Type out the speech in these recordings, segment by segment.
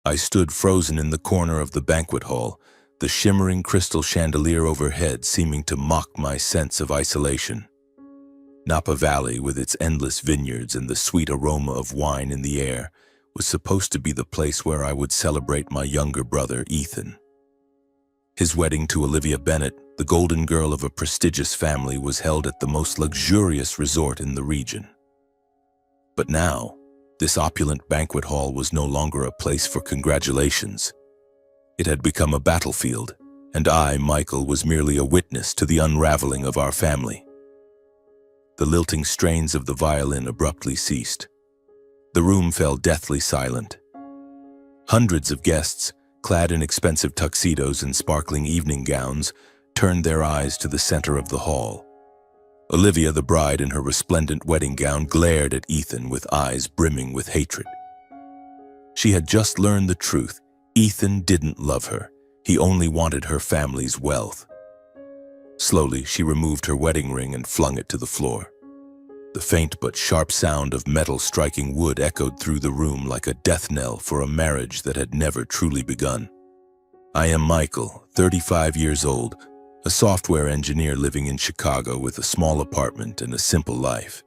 I stood frozen in the corner of the banquet hall, the shimmering crystal chandelier overhead seeming to mock my sense of isolation. Napa Valley, with its endless vineyards and the sweet aroma of wine in the air, was supposed to be the place where I would celebrate my younger brother, Ethan. His wedding to Olivia Bennett, the golden girl of a prestigious family, was held at the most luxurious resort in the region. But now, this opulent banquet hall was no longer a place for congratulations. It had become a battlefield, and I, Michael, was merely a witness to the unraveling of our family. The lilting strains of the violin abruptly ceased. The room fell deathly silent. Hundreds of guests, clad in expensive tuxedos and sparkling evening gowns, turned their eyes to the center of the hall. Olivia, the bride in her resplendent wedding gown, glared at Ethan with eyes brimming with hatred. She had just learned the truth. Ethan didn't love her. He only wanted her family's wealth. Slowly, she removed her wedding ring and flung it to the floor. The faint but sharp sound of metal striking wood echoed through the room like a death knell for a marriage that had never truly begun. I am Michael, 35 years old, a software engineer living in Chicago with a small apartment and a simple life.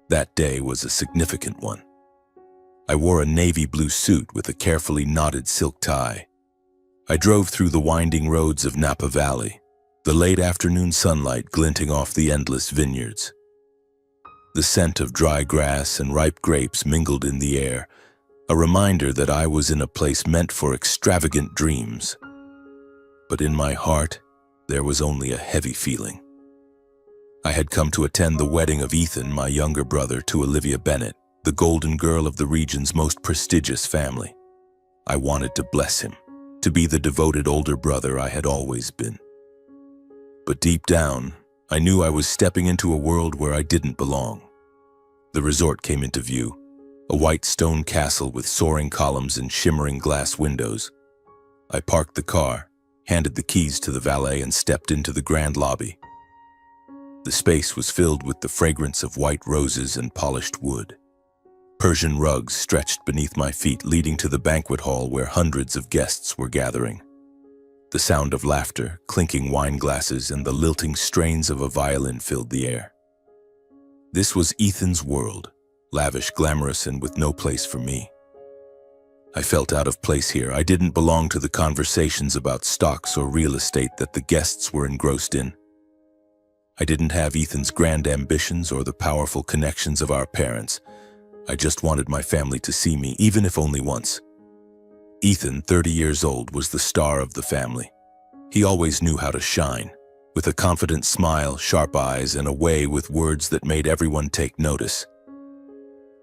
That day was a significant one. I wore a navy blue suit with a carefully knotted silk tie. I drove through the winding roads of Napa Valley, the late afternoon sunlight glinting off the endless vineyards. The scent of dry grass and ripe grapes mingled in the air, a reminder that I was in a place meant for extravagant dreams. But in my heart, there was only a heavy feeling. I had come to attend the wedding of Ethan, my younger brother, to Olivia Bennett, the golden girl of the region's most prestigious family. I wanted to bless him, to be the devoted older brother I had always been. But deep down, I knew I was stepping into a world where I didn't belong. The resort came into view, a white stone castle with soaring columns and shimmering glass windows. I parked the car, handed the keys to the valet, and stepped into the grand lobby. The space was filled with the fragrance of white roses and polished wood. Persian rugs stretched beneath my feet, leading to the banquet hall where hundreds of guests were gathering. The sound of laughter, clinking wine glasses, and the lilting strains of a violin filled the air. This was Ethan's world, lavish, glamorous, and with no place for me. I felt out of place here. I didn't belong to the conversations about stocks or real estate that the guests were engrossed in. I didn't have Ethan's grand ambitions or the powerful connections of our parents. I just wanted my family to see me, even if only once. Ethan, 30 years old, was the star of the family. He always knew how to shine, with a confident smile, sharp eyes, and a way with words that made everyone take notice.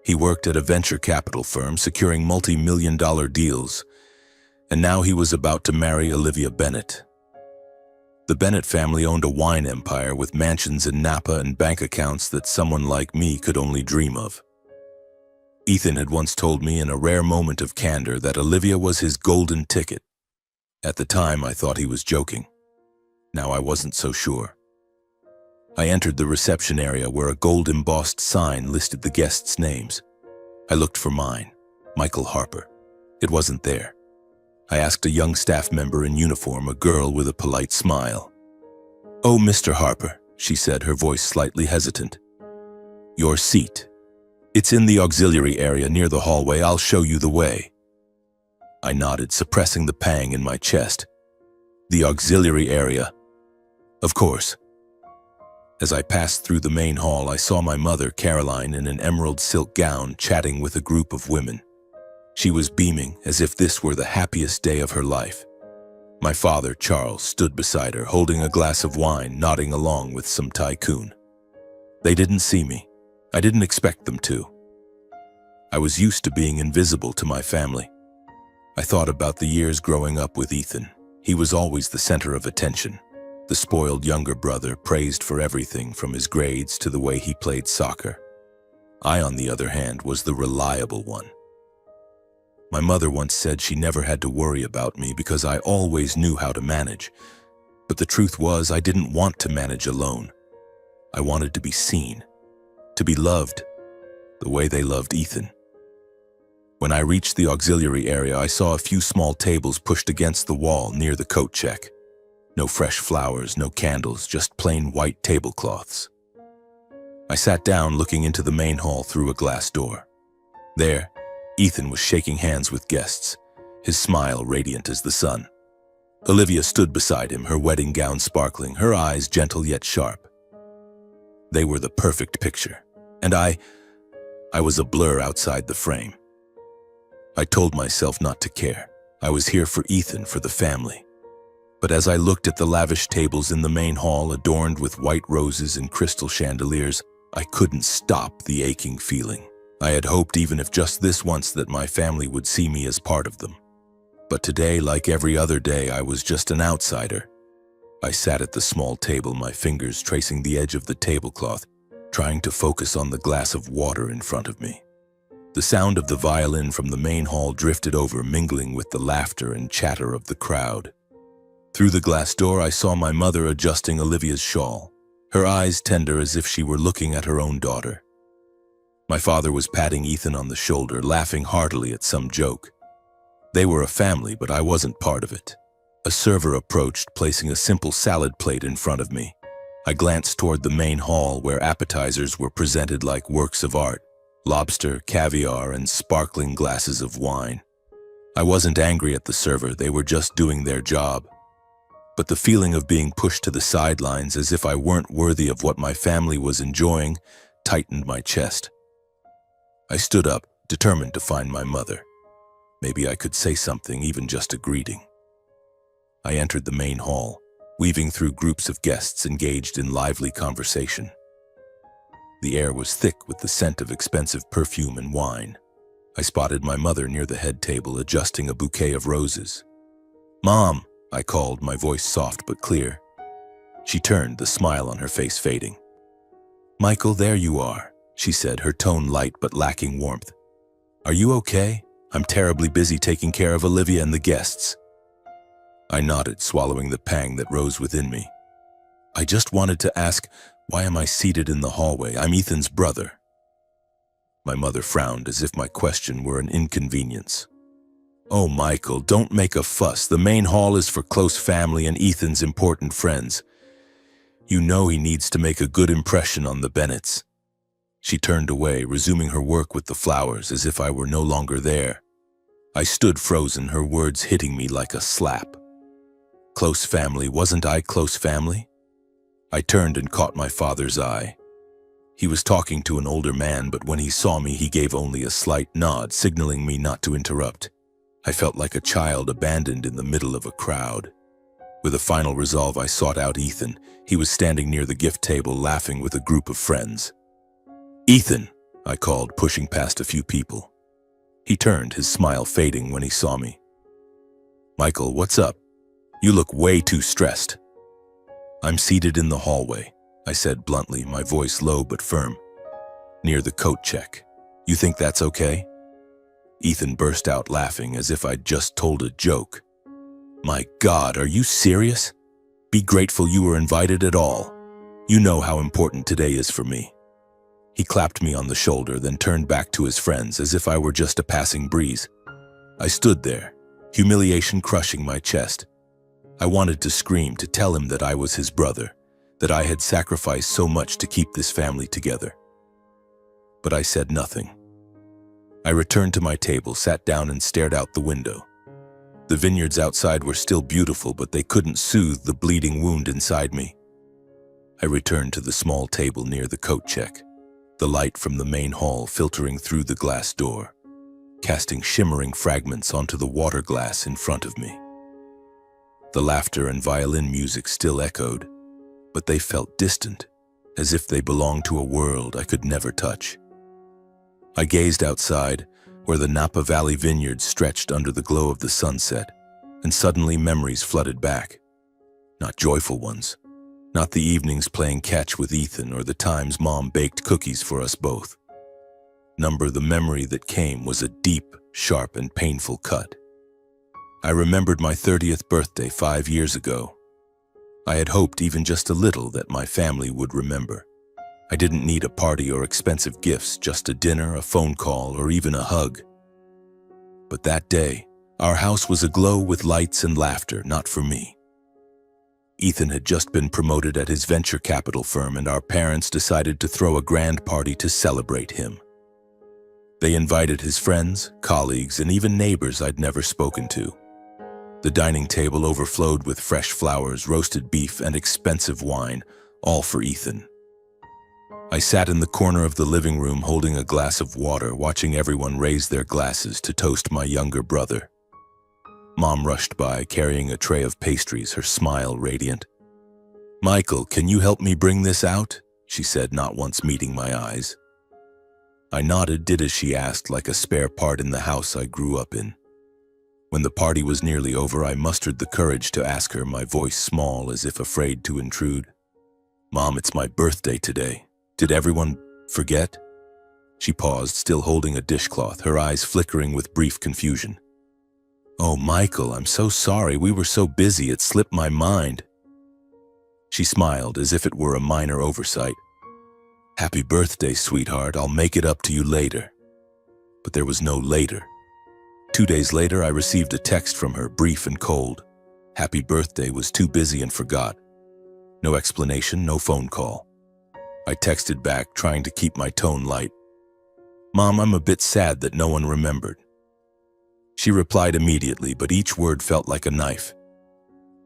He worked at a venture capital firm, securing multi-million-dollar deals, and now he was about to marry Olivia Bennett. The Bennett family owned a wine empire with mansions in Napa and bank accounts that someone like me could only dream of. Ethan had once told me in a rare moment of candor that Olivia was his golden ticket. At the time, I thought he was joking. Now I wasn't so sure. I entered the reception area where a gold-embossed sign listed the guests' names. I looked for mine, Michael Harper. It wasn't there. I asked a young staff member in uniform, a girl with a polite smile. "Oh, Mr. Harper," she said, her voice slightly hesitant. "Your seat. It's in the auxiliary area near the hallway. I'll show you the way." I nodded, suppressing the pang in my chest. The auxiliary area. Of course. As I passed through the main hall, I saw my mother, Caroline, in an emerald silk gown, chatting with a group of women. She was beaming, as if this were the happiest day of her life. My father, Charles, stood beside her, holding a glass of wine, nodding along with some tycoon. They didn't see me. I didn't expect them to. I was used to being invisible to my family. I thought about the years growing up with Ethan. He was always the center of attention. The spoiled younger brother, praised for everything from his grades to the way he played soccer. I, on the other hand, was the reliable one. My mother once said she never had to worry about me because I always knew how to manage. But the truth was, I didn't want to manage alone. I wanted to be seen, to be loved, the way they loved Ethan. When I reached the auxiliary area, I saw a few small tables pushed against the wall near the coat check. No fresh flowers, no candles, just plain white tablecloths. I sat down looking into the main hall through a glass door. There, Ethan was shaking hands with guests, his smile radiant as the sun. Olivia stood beside him, her wedding gown sparkling, her eyes gentle yet sharp. They were the perfect picture, and I was a blur outside the frame. I told myself not to care. I was here for Ethan, for the family. But as I looked at the lavish tables in the main hall adorned with white roses and crystal chandeliers, I couldn't stop the aching feeling. I had hoped, even if just this once, that my family would see me as part of them. But today, like every other day, I was just an outsider. I sat at the small table, my fingers tracing the edge of the tablecloth, trying to focus on the glass of water in front of me. The sound of the violin from the main hall drifted over, mingling with the laughter and chatter of the crowd. Through the glass door, I saw my mother adjusting Olivia's shawl, her eyes tender as if she were looking at her own daughter. My father was patting Ethan on the shoulder, laughing heartily at some joke. They were a family, but I wasn't part of it. A server approached, placing a simple salad plate in front of me. I glanced toward the main hall, where appetizers were presented like works of art: lobster, caviar, and sparkling glasses of wine. I wasn't angry at the server, they were just doing their job. But the feeling of being pushed to the sidelines, as if I weren't worthy of what my family was enjoying, tightened my chest. I stood up, determined to find my mother. Maybe I could say something, even just a greeting. I entered the main hall, weaving through groups of guests engaged in lively conversation. The air was thick with the scent of expensive perfume and wine. I spotted my mother near the head table, adjusting a bouquet of roses. "Mom," I called, my voice soft but clear. She turned, the smile on her face fading. "Michael, there you are," she said, her tone light but lacking warmth. "Are you okay? I'm terribly busy taking care of Olivia and the guests." I nodded, swallowing the pang that rose within me. "I just wanted to ask, why am I seated in the hallway? I'm Ethan's brother." My mother frowned, as if my question were an inconvenience. "Oh, Michael, don't make a fuss. The main hall is for close family and Ethan's important friends. You know he needs to make a good impression on the Bennetts." She turned away, resuming her work with the flowers, as if I were no longer there. I stood frozen, her words hitting me like a slap. Close family, wasn't I close family? I turned and caught my father's eye. He was talking to an older man, but when he saw me, he gave only a slight nod, signaling me not to interrupt. I felt like a child abandoned in the middle of a crowd. With a final resolve, I sought out Ethan. He was standing near the gift table, laughing with a group of friends. "Ethan," I called, pushing past a few people. He turned, his smile fading when he saw me. "Michael, what's up? You look way too stressed." "I'm seated in the hallway," I said bluntly, my voice low but firm. "Near the coat check. You think that's okay?" Ethan burst out laughing as if I'd just told a joke. "My God, are you serious? Be grateful you were invited at all. You know how important today is for me." He clapped me on the shoulder, then turned back to his friends as if I were just a passing breeze. I stood there, humiliation crushing my chest. I wanted to scream, to tell him that I was his brother, that I had sacrificed so much to keep this family together. But I said nothing. I returned to my table, sat down and stared out the window. The vineyards outside were still beautiful, but they couldn't soothe the bleeding wound inside me. I returned to the small table near the coat check, the light from the main hall filtering through the glass door, casting shimmering fragments onto the water glass in front of me. The laughter and violin music still echoed, but they felt distant, as if they belonged to a world I could never touch. I gazed outside, where the Napa Valley vineyards stretched under the glow of the sunset, and suddenly memories flooded back. Not joyful ones, not the evenings playing catch with Ethan or the times Mom baked cookies for us both. The memory that came was a deep, sharp, and painful cut. I remembered my 30th birthday 5 years ago. I had hoped even just a little that my family would remember. I didn't need a party or expensive gifts, just a dinner, a phone call, or even a hug. But that day, our house was aglow with lights and laughter, not for me. Ethan had just been promoted at his venture capital firm, and our parents decided to throw a grand party to celebrate him. They invited his friends, colleagues, and even neighbors I'd never spoken to. The dining table overflowed with fresh flowers, roasted beef, and expensive wine, all for Ethan. I sat in the corner of the living room holding a glass of water, watching everyone raise their glasses to toast my younger brother. Mom rushed by, carrying a tray of pastries, her smile radiant. "Michael, can you help me bring this out?" she said, not once meeting my eyes. I nodded, did as she asked, like a spare part in the house I grew up in. When the party was nearly over, I mustered the courage to ask her, my voice small as if afraid to intrude. "Mom, it's my birthday today. Did everyone forget?" She paused, still holding a dishcloth, her eyes flickering with brief confusion. "Oh, Michael, I'm so sorry. We were so busy, it slipped my mind." She smiled as if it were a minor oversight. "Happy birthday, sweetheart. I'll make it up to you later." But there was no later. 2 days later, I received a text from her, brief and cold. "Happy birthday, was too busy and forgot." No explanation, no phone call. I texted back, trying to keep my tone light. "Mom, I'm a bit sad that no one remembered." She replied immediately, but each word felt like a knife.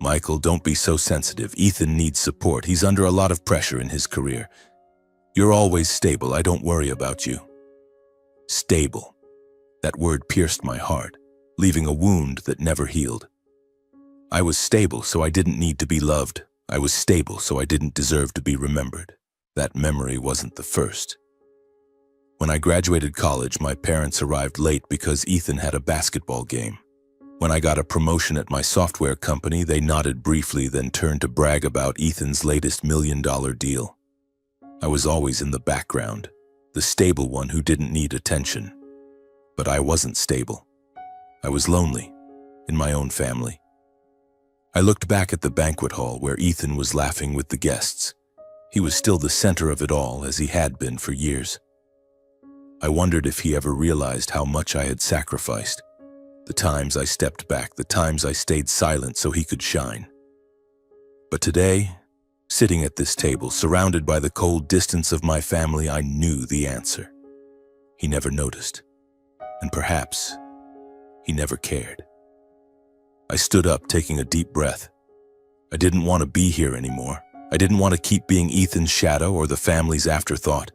"Michael, don't be so sensitive. Ethan needs support. He's under a lot of pressure in his career. You're always stable. I don't worry about you." Stable. That word pierced my heart, leaving a wound that never healed. I was stable, so I didn't need to be loved. I was stable, so I didn't deserve to be remembered. That memory wasn't the first. When I graduated college, my parents arrived late because Ethan had a basketball game. When I got a promotion at my software company, they nodded briefly, then turned to brag about Ethan's latest $1 million deal. I was always in the background, the stable one who didn't need attention. But I wasn't stable. I was lonely, in my own family. I looked back at the banquet hall where Ethan was laughing with the guests. He was still the center of it all, as he had been for years. I wondered if he ever realized how much I had sacrificed. The times I stepped back, the times I stayed silent so he could shine. But today, sitting at this table, surrounded by the cold distance of my family, I knew the answer. He never noticed. And perhaps he never cared. I stood up, taking a deep breath. I didn't want to be here anymore. I didn't want to keep being Ethan's shadow or the family's afterthought.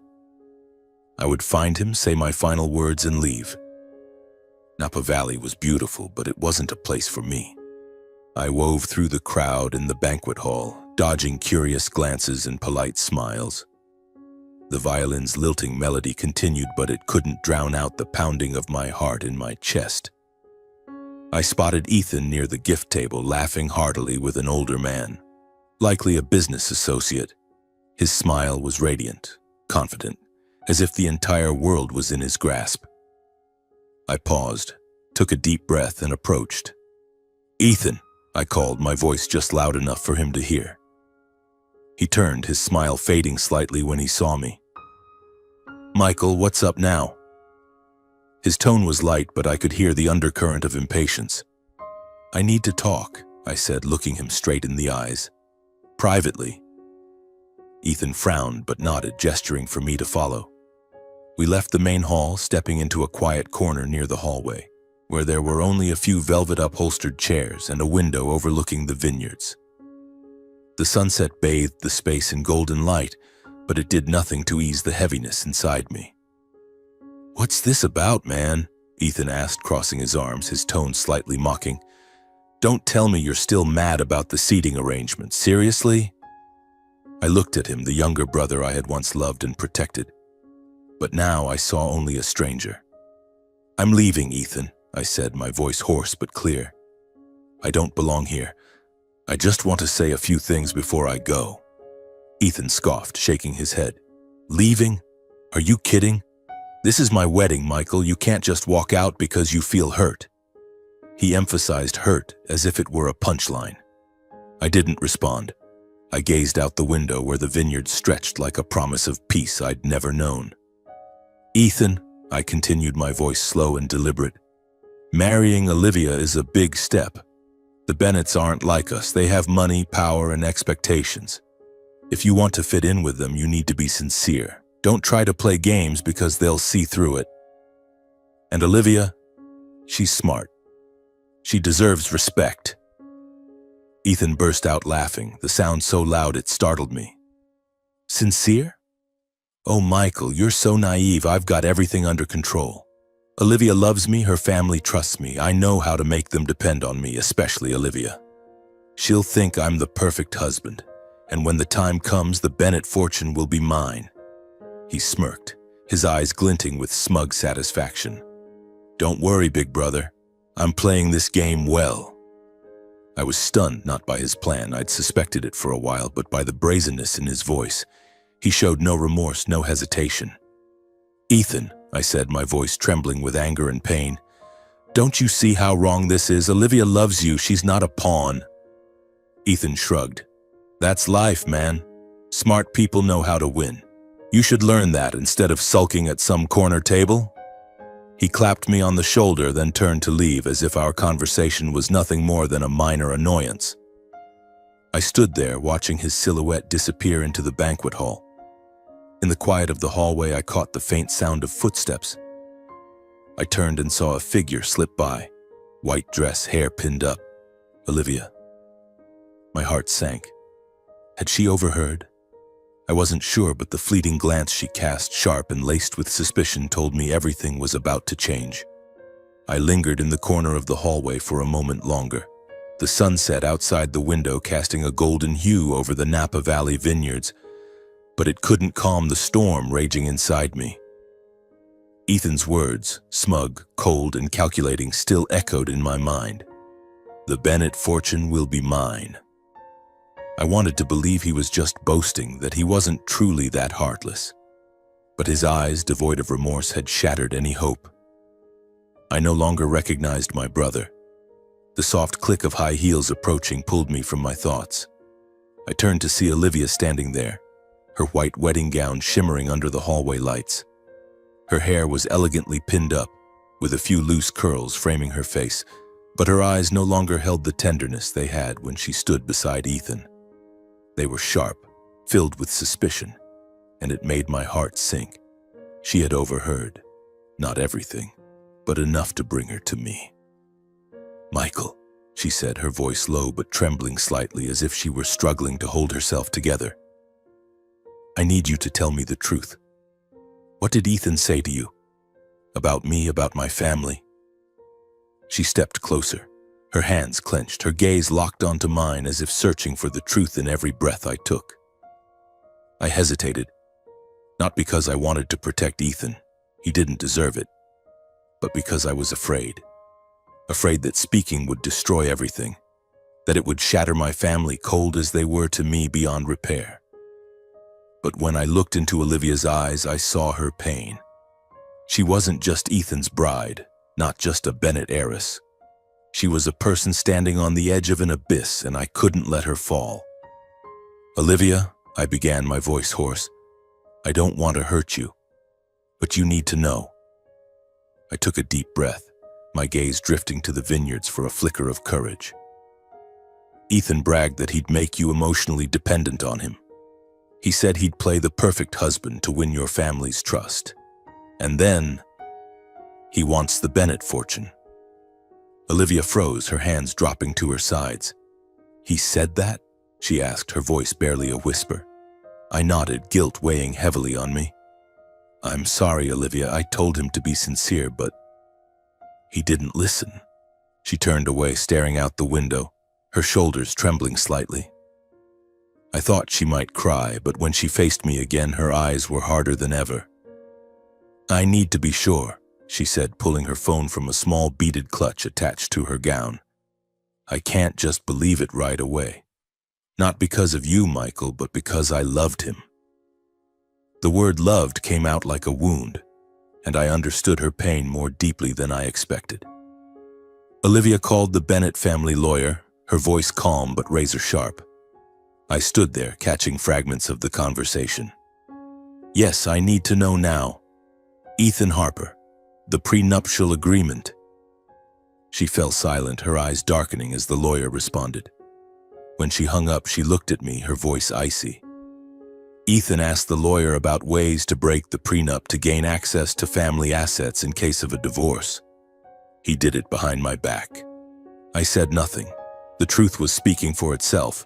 I would find him, say my final words, and leave. Napa Valley was beautiful, but it wasn't a place for me. I wove through the crowd in the banquet hall, dodging curious glances and polite smiles. The violin's lilting melody continued, but it couldn't drown out the pounding of my heart in my chest. I spotted Ethan near the gift table, laughing heartily with an older man, likely a business associate. His smile was radiant, confident, as if the entire world was in his grasp. I paused, took a deep breath, and approached. "Ethan," I called, my voice just loud enough for him to hear. He turned, his smile fading slightly when he saw me. "Michael, what's up now?" His tone was light, but I could hear the undercurrent of impatience. "I need to talk," I said, looking him straight in the eyes. "Privately." Ethan frowned but nodded, gesturing for me to follow. We left the main hall, stepping into a quiet corner near the hallway, where there were only a few velvet-upholstered chairs and a window overlooking the vineyards. The sunset bathed the space in golden light, but it did nothing to ease the heaviness inside me. "What's this about, man?" Ethan asked, crossing his arms, his tone slightly mocking. "Don't tell me you're still mad about the seating arrangement. Seriously?" I looked at him, the younger brother I had once loved and protected. But now I saw only a stranger. "I'm leaving, Ethan," I said, my voice hoarse but clear. "I don't belong here. I just want to say a few things before I go." Ethan scoffed, shaking his head. "Leaving? Are you kidding? This is my wedding, Michael. You can't just walk out because you feel hurt." He emphasized hurt as if it were a punchline. I didn't respond. I gazed out the window where the vineyard stretched like a promise of peace I'd never known. "Ethan," I continued, my voice slow and deliberate, Marrying Olivia is a big step. The Bennetts aren't like us. They have money, power, and expectations. If you want to fit in with them, you need to be sincere. Don't try to play games because they'll see through it. And Olivia, she's smart. She deserves respect. Ethan burst out laughing, the sound so loud it startled me. Sincere? Oh, Michael, you're so naive. I've got everything under control. Olivia loves me, her family trusts me. I know how to make them depend on me, especially Olivia. She'll think I'm the perfect husband, and when the time comes, the Bennett fortune will be mine. He smirked, his eyes glinting with smug satisfaction. Don't worry, big brother. I'm playing this game well. I was stunned, not by his plan. I'd suspected it for a while, but by the brazenness in his voice. He showed no remorse, no hesitation. Ethan, I said, my voice trembling with anger and pain, don't you see how wrong this is? Olivia loves you. She's not a pawn. Ethan shrugged. That's life, man. Smart people know how to win. You should learn that instead of sulking at some corner table. He clapped me on the shoulder, then turned to leave as if our conversation was nothing more than a minor annoyance. I stood there, watching his silhouette disappear into the banquet hall. In the quiet of the hallway, I caught the faint sound of footsteps. I turned and saw a figure slip by, white dress, hair pinned up. Olivia. My heart sank. Had she overheard? I wasn't sure, but the fleeting glance she cast, sharp and laced with suspicion, told me everything was about to change. I lingered in the corner of the hallway for a moment longer, the sunset outside the window casting a golden hue over the Napa Valley vineyards, but it couldn't calm the storm raging inside me. Ethan's words, smug, cold, and calculating, still echoed in my mind. The Bennett fortune will be mine. I wanted to believe he was just boasting, that he wasn't truly that heartless. But his eyes, devoid of remorse, had shattered any hope. I no longer recognized my brother. The soft click of high heels approaching pulled me from my thoughts. I turned to see Olivia standing there, her white wedding gown shimmering under the hallway lights. Her hair was elegantly pinned up, with a few loose curls framing her face, but her eyes no longer held the tenderness they had when she stood beside Ethan. They were sharp, filled with suspicion, and it made my heart sink. She had overheard, not everything, but enough to bring her to me. Michael, she said, her voice low but trembling slightly as if she were struggling to hold herself together. I need you to tell me the truth. What did Ethan say to you? About me, about my family? She stepped closer, her hands clenched, her gaze locked onto mine as if searching for the truth in every breath I took. I hesitated, not because I wanted to protect Ethan, he didn't deserve it, but because I was afraid. Afraid that speaking would destroy everything, that it would shatter my family, cold as they were to me, beyond repair. But when I looked into Olivia's eyes, I saw her pain. She wasn't just Ethan's bride, not just a Bennett heiress. She was a person standing on the edge of an abyss, and I couldn't let her fall. Olivia, I began, my voice hoarse, I don't want to hurt you, but you need to know. I took a deep breath, my gaze drifting to the vineyards for a flicker of courage. Ethan bragged that he'd make you emotionally dependent on him. He said he'd play the perfect husband to win your family's trust. And then, he wants the Bennett fortune. Olivia froze, her hands dropping to her sides. He said that? She asked, her voice barely a whisper. I nodded, guilt weighing heavily on me. I'm sorry, Olivia, I told him to be sincere, but he didn't listen. She turned away, staring out the window, her shoulders trembling slightly. I thought she might cry, but when she faced me again, her eyes were harder than ever. I need to be sure, she said, pulling her phone from a small beaded clutch attached to her gown. I can't just believe it right away. Not because of you, Michael, but because I loved him. The word loved came out like a wound, and I understood her pain more deeply than I expected. Olivia called the Bennett family lawyer, her voice calm but razor sharp. I stood there, catching fragments of the conversation. Yes, I need to know now. Ethan Harper, the prenuptial agreement. She fell silent, her eyes darkening as the lawyer responded. When she hung up, she looked at me, her voice icy. Ethan asked the lawyer about ways to break the prenup to gain access to family assets in case of a divorce. He did it behind my back. I said nothing. The truth was speaking for itself.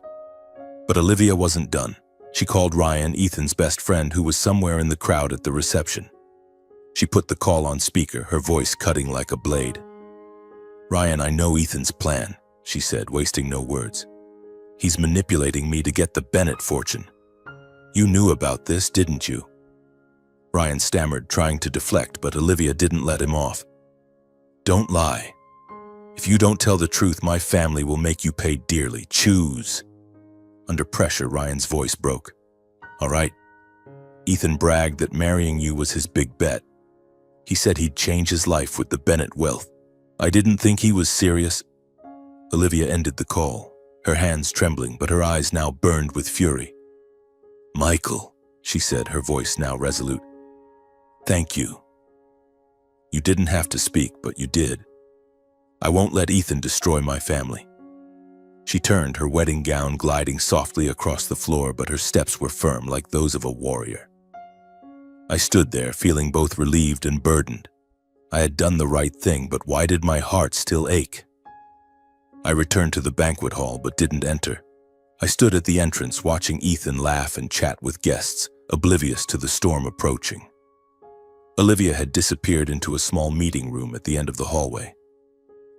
But Olivia wasn't done. She called Ryan, Ethan's best friend, who was somewhere in the crowd at the reception. She put the call on speaker, her voice cutting like a blade. "Ryan, I know Ethan's plan," she said, wasting no words. "He's manipulating me to get the Bennett fortune. You knew about this, didn't you?" Ryan stammered, trying to deflect, but Olivia didn't let him off. "Don't lie. If you don't tell the truth, my family will make you pay dearly. Choose." Under pressure, Ryan's voice broke. "All right. Ethan bragged that marrying you was his big bet. He said he'd change his life with the Bennett wealth. I didn't think he was serious." Olivia ended the call, her hands trembling, but her eyes now burned with fury. "Michael," she said, her voice now resolute. "Thank you. You didn't have to speak, but you did. I won't let Ethan destroy my family." She turned, her wedding gown gliding softly across the floor, but her steps were firm like those of a warrior. I stood there, feeling both relieved and burdened. I had done the right thing, but why did my heart still ache? I returned to the banquet hall, but didn't enter. I stood at the entrance, watching Ethan laugh and chat with guests, oblivious to the storm approaching. Olivia had disappeared into a small meeting room at the end of the hallway,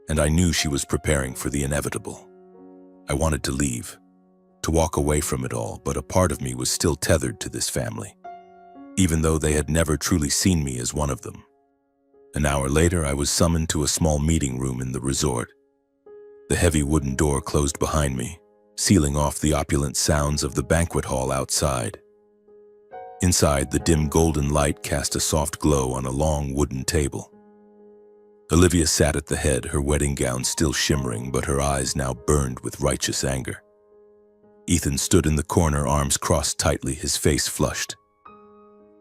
and I knew she was preparing for the inevitable. I wanted to leave, to walk away from it all, but a part of me was still tethered to this family, even though they had never truly seen me as one of them. An hour later, I was summoned to a small meeting room in the resort. The heavy wooden door closed behind me, sealing off the opulent sounds of the banquet hall outside. Inside, the dim golden light cast a soft glow on a long wooden table. Olivia sat at the head, her wedding gown still shimmering, but her eyes now burned with righteous anger. Ethan stood in the corner, arms crossed tightly, his face flushed.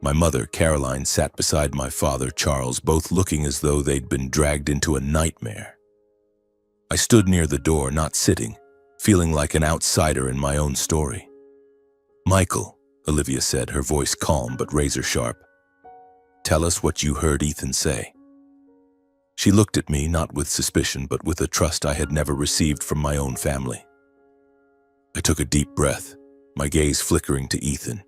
My mother, Caroline, sat beside my father, Charles, both looking as though they'd been dragged into a nightmare. I stood near the door, not sitting, feeling like an outsider in my own story. "Michael," Olivia said, her voice calm but razor sharp. "Tell us what you heard Ethan say." She looked at me, not with suspicion, but with a trust I had never received from my own family. I took a deep breath, my gaze flickering to Ethan.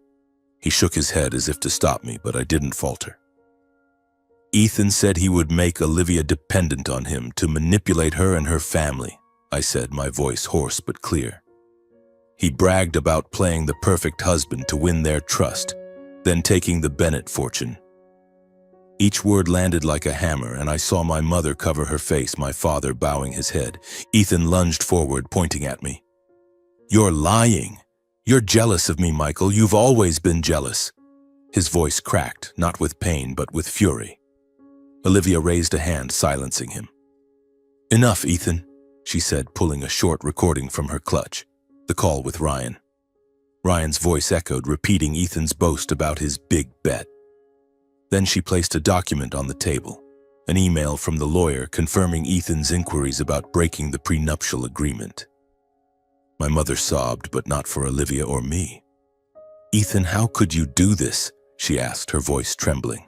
He shook his head as if to stop me, but I didn't falter. "Ethan said he would make Olivia dependent on him to manipulate her and her family," I said, my voice hoarse but clear. "He bragged about playing the perfect husband to win their trust, then taking the Bennett fortune." Each word landed like a hammer, and I saw my mother cover her face, my father bowing his head. Ethan lunged forward, pointing at me. "You're lying. You're jealous of me, Michael. You've always been jealous." His voice cracked, not with pain, but with fury. Olivia raised a hand, silencing him. "Enough, Ethan," she said, pulling a short recording from her clutch. The call with Ryan. Ryan's voice echoed, repeating Ethan's boast about his big bet. Then she placed a document on the table, an email from the lawyer confirming Ethan's inquiries about breaking the prenuptial agreement. My mother sobbed, but not for Olivia or me. "Ethan, how could you do this?" she asked, her voice trembling.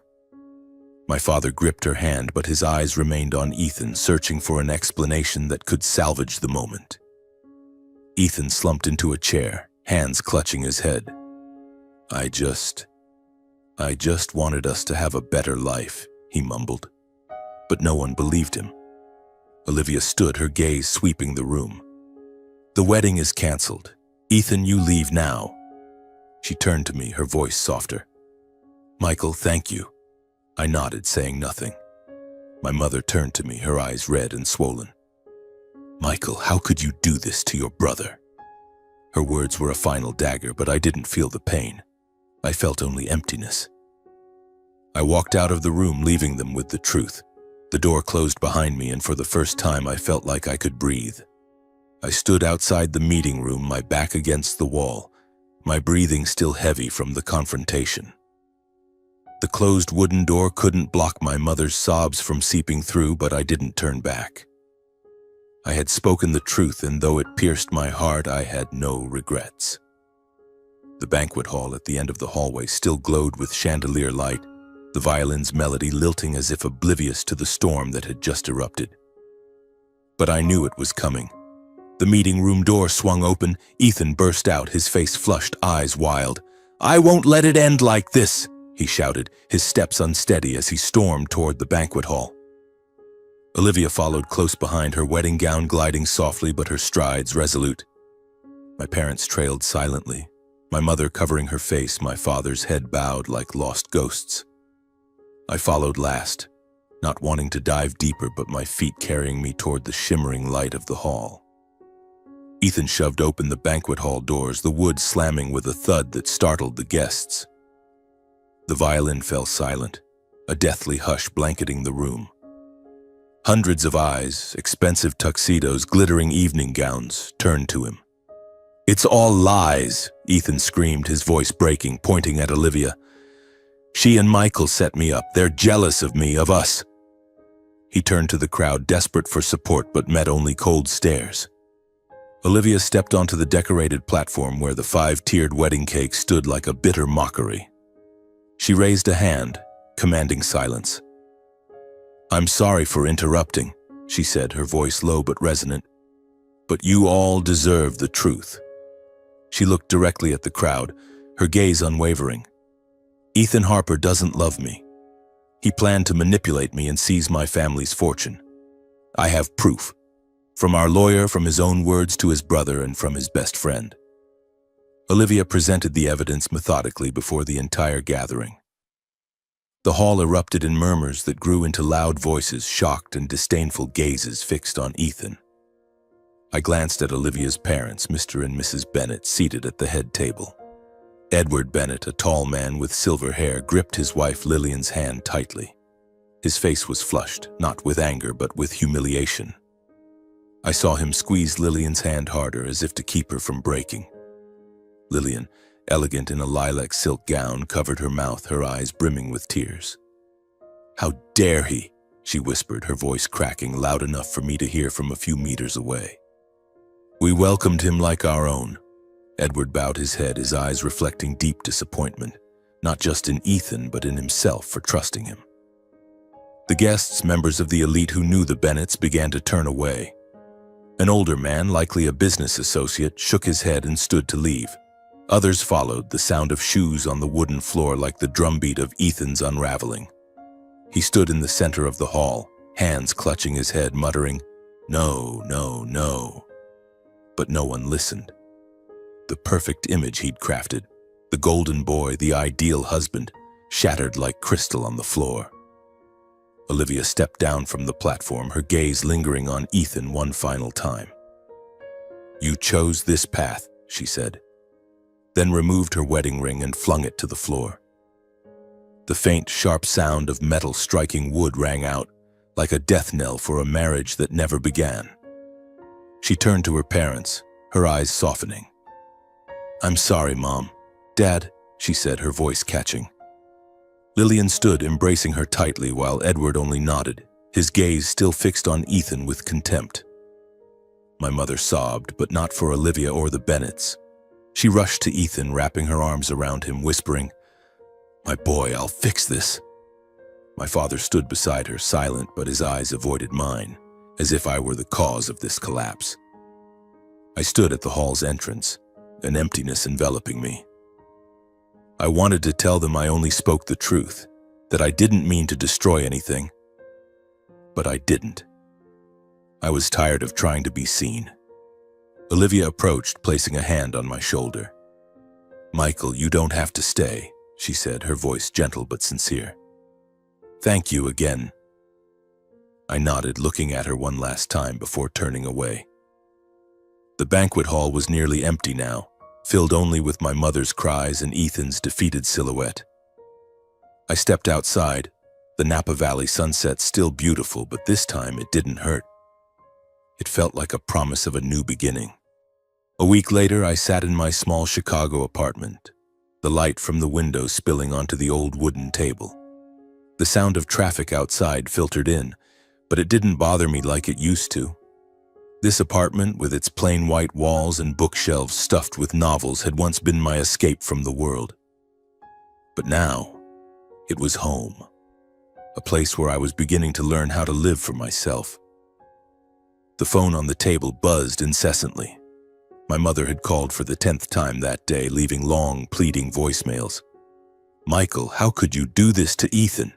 My father gripped her hand, but his eyes remained on Ethan, searching for an explanation that could salvage the moment. Ethan slumped into a chair, hands clutching his head. I just wanted us to have a better life," he mumbled. But no one believed him. Olivia stood, her gaze sweeping the room. "The wedding is canceled. Ethan, you leave now." She turned to me, her voice softer. "Michael, thank you." I nodded, saying nothing. My mother turned to me, her eyes red and swollen. "Michael, how could you do this to your brother?" Her words were a final dagger, but I didn't feel the pain. I felt only emptiness. I walked out of the room, leaving them with the truth. The door closed behind me, and for the first time I felt like I could breathe. I stood outside the meeting room, my back against the wall, my breathing still heavy from the confrontation. The closed wooden door couldn't block my mother's sobs from seeping through, but I didn't turn back. I had spoken the truth, and though it pierced my heart, I had no regrets. The banquet hall at the end of the hallway still glowed with chandelier light, the violin's melody lilting as if oblivious to the storm that had just erupted. But I knew it was coming. The meeting room door swung open. Ethan burst out, his face flushed, eyes wild. "I won't let it end like this," he shouted, his steps unsteady as he stormed toward the banquet hall. Olivia followed close behind, her wedding gown gliding softly but her strides resolute. My parents trailed silently, my mother covering her face, my father's head bowed like lost ghosts. I followed last, not wanting to dive deeper but my feet carrying me toward the shimmering light of the hall. Ethan shoved open the banquet hall doors, the wood slamming with a thud that startled the guests. The violin fell silent, a deathly hush blanketing the room. Hundreds of eyes, expensive tuxedos, glittering evening gowns, turned to him. "It's all lies," Ethan screamed, his voice breaking, pointing at Olivia. "She and Michael set me up. They're jealous of me, of us." He turned to the crowd, desperate for support, but met only cold stares. Olivia stepped onto the decorated platform where the 5-tiered wedding cake stood like a bitter mockery. She raised a hand, commanding silence. "I'm sorry for interrupting," she said, her voice low but resonant. "But you all deserve the truth." She looked directly at the crowd, her gaze unwavering. "Ethan Harper doesn't love me. He planned to manipulate me and seize my family's fortune. I have proof. From our lawyer, from his own words to his brother, and from his best friend." Olivia presented the evidence methodically before the entire gathering. The hall erupted in murmurs that grew into loud voices, shocked and disdainful gazes fixed on Ethan. I glanced at Olivia's parents, Mr. and Mrs. Bennett, seated at the head table. Edward Bennett, a tall man with silver hair, gripped his wife Lillian's hand tightly. His face was flushed, not with anger but with humiliation. I saw him squeeze Lillian's hand harder as if to keep her from breaking. Lillian, elegant in a lilac silk gown, covered her mouth, her eyes brimming with tears. "How dare he?" she whispered, her voice cracking loud enough for me to hear from a few meters away. "We welcomed him like our own." Edward bowed his head, his eyes reflecting deep disappointment, not just in Ethan but in himself for trusting him. The guests, members of the elite who knew the Bennetts, began to turn away. An older man, likely a business associate, shook his head and stood to leave. Others followed, the sound of shoes on the wooden floor like the drumbeat of Ethan's unraveling. He stood in the center of the hall, hands clutching his head, muttering, "No, no, no." But no one listened. The perfect image he'd crafted, the golden boy, the ideal husband, shattered like crystal on the floor. Olivia stepped down from the platform, her gaze lingering on Ethan one final time. "You chose this path," she said, then removed her wedding ring and flung it to the floor. The faint, sharp sound of metal striking wood rang out, like a death knell for a marriage that never began. She turned to her parents, her eyes softening. "I'm sorry, Mom. Dad," she said, her voice catching. Lillian stood, embracing her tightly, while Edward only nodded, his gaze still fixed on Ethan with contempt. My mother sobbed, but not for Olivia or the Bennetts. She rushed to Ethan, wrapping her arms around him, whispering, "My boy, I'll fix this." My father stood beside her, silent, but his eyes avoided mine, as if I were the cause of this collapse. I stood at the hall's entrance, an emptiness enveloping me. I wanted to tell them I only spoke the truth, that I didn't mean to destroy anything. But I didn't. I was tired of trying to be seen. Olivia approached, placing a hand on my shoulder. "Michael, you don't have to stay," she said, her voice gentle but sincere. "Thank you again." I nodded, looking at her one last time before turning away. The banquet hall was nearly empty now, filled only with my mother's cries and Ethan's defeated silhouette. I stepped outside, the Napa Valley sunset still beautiful, but this time it didn't hurt. It felt like a promise of a new beginning. A week later, I sat in my small Chicago apartment, the light from the window spilling onto the old wooden table. The sound of traffic outside filtered in, but it didn't bother me like it used to. This apartment, with its plain white walls and bookshelves stuffed with novels, had once been my escape from the world. But now, it was home, a place where I was beginning to learn how to live for myself. The phone on the table buzzed incessantly. My mother had called for the 10th time that day, leaving long, pleading voicemails. "Michael, how could you do this to Ethan?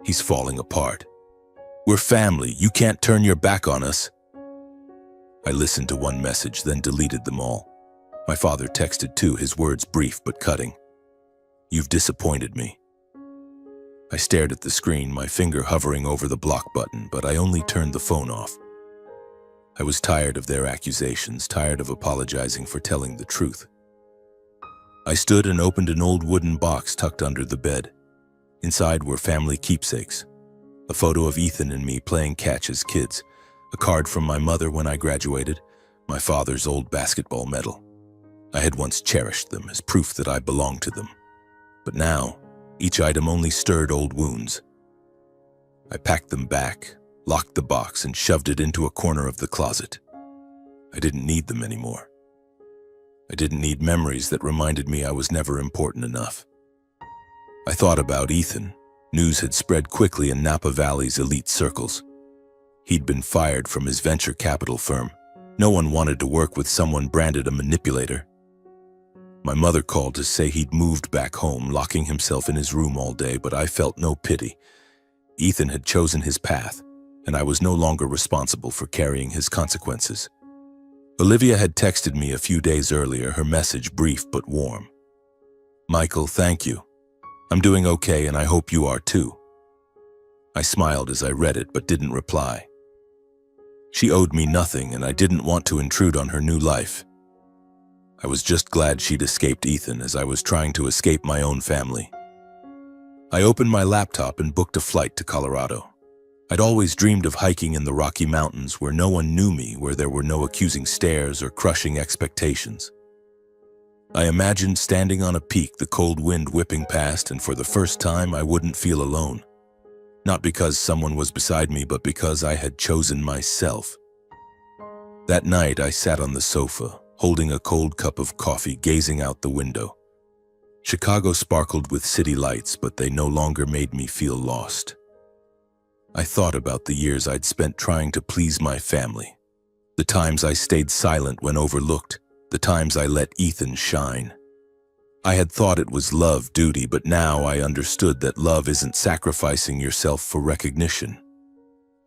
He's falling apart. We're family. You can't turn your back on us." I listened to one message, then deleted them all. My father texted too, his words brief but cutting. "You've disappointed me." I stared at the screen, my finger hovering over the block button, but I only turned the phone off. I was tired of their accusations, tired of apologizing for telling the truth. I stood and opened an old wooden box tucked under the bed. Inside were family keepsakes, a photo of Ethan and me playing catch as kids, a card from my mother when I graduated, my father's old basketball medal. I had once cherished them as proof that I belonged to them. But now, each item only stirred old wounds. I packed them back, locked the box, and shoved it into a corner of the closet. I didn't need them anymore. I didn't need memories that reminded me I was never important enough. I thought about Ethan. News had spread quickly in Napa Valley's elite circles. He'd been fired from his venture capital firm. No one wanted to work with someone branded a manipulator. My mother called to say he'd moved back home, locking himself in his room all day, but I felt no pity. Ethan had chosen his path, and I was no longer responsible for carrying his consequences. Olivia had texted me a few days earlier, her message brief but warm. "Michael, thank you. I'm doing okay, and I hope you are too." I smiled as I read it, but didn't reply. She owed me nothing, and I didn't want to intrude on her new life. I was just glad she'd escaped Ethan as I was trying to escape my own family. I opened my laptop and booked a flight to Colorado. I'd always dreamed of hiking in the Rocky Mountains where no one knew me, where there were no accusing stares or crushing expectations. I imagined standing on a peak, the cold wind whipping past, and for the first time I wouldn't feel alone. Not because someone was beside me, but because I had chosen myself. That night I sat on the sofa, holding a cold cup of coffee, gazing out the window. Chicago sparkled with city lights, but they no longer made me feel lost. I thought about the years I'd spent trying to please my family, the times I stayed silent when overlooked, the times I let Ethan shine. I had thought it was love, duty, but now I understood that love isn't sacrificing yourself for recognition.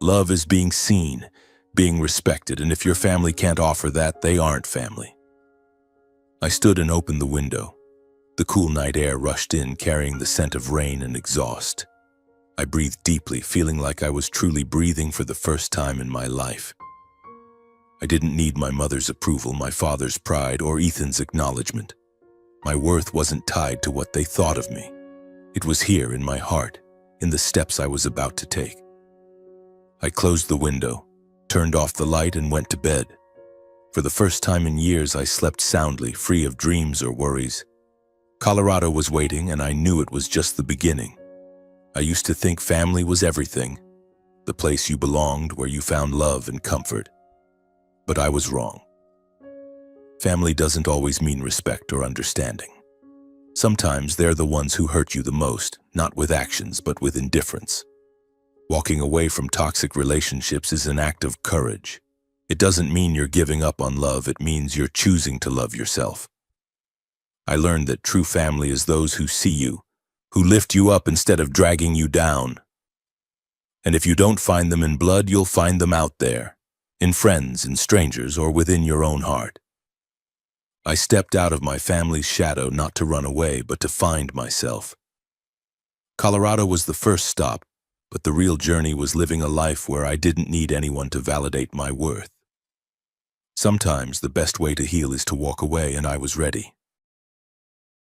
Love is being seen, being respected, and if your family can't offer that, they aren't family. I stood and opened the window. The cool night air rushed in, carrying the scent of rain and exhaust. I breathed deeply, feeling like I was truly breathing for the first time in my life. I didn't need my mother's approval, my father's pride, or Ethan's acknowledgement. My worth wasn't tied to what they thought of me. It was here in my heart, in the steps I was about to take. I closed the window, turned off the light, and went to bed. For the first time in years, I slept soundly, free of dreams or worries. Colorado was waiting, and I knew it was just the beginning. I used to think family was everything, the place you belonged, where you found love and comfort. But I was wrong. Family doesn't always mean respect or understanding. Sometimes they're the ones who hurt you the most, not with actions, but with indifference. Walking away from toxic relationships is an act of courage. It doesn't mean you're giving up on love, it means you're choosing to love yourself. I learned that true family is those who see you, who lift you up instead of dragging you down. And if you don't find them in blood, you'll find them out there, in friends, in strangers, or within your own heart. I stepped out of my family's shadow not to run away, but to find myself. Colorado was the first stop, but the real journey was living a life where I didn't need anyone to validate my worth. Sometimes the best way to heal is to walk away, and I was ready.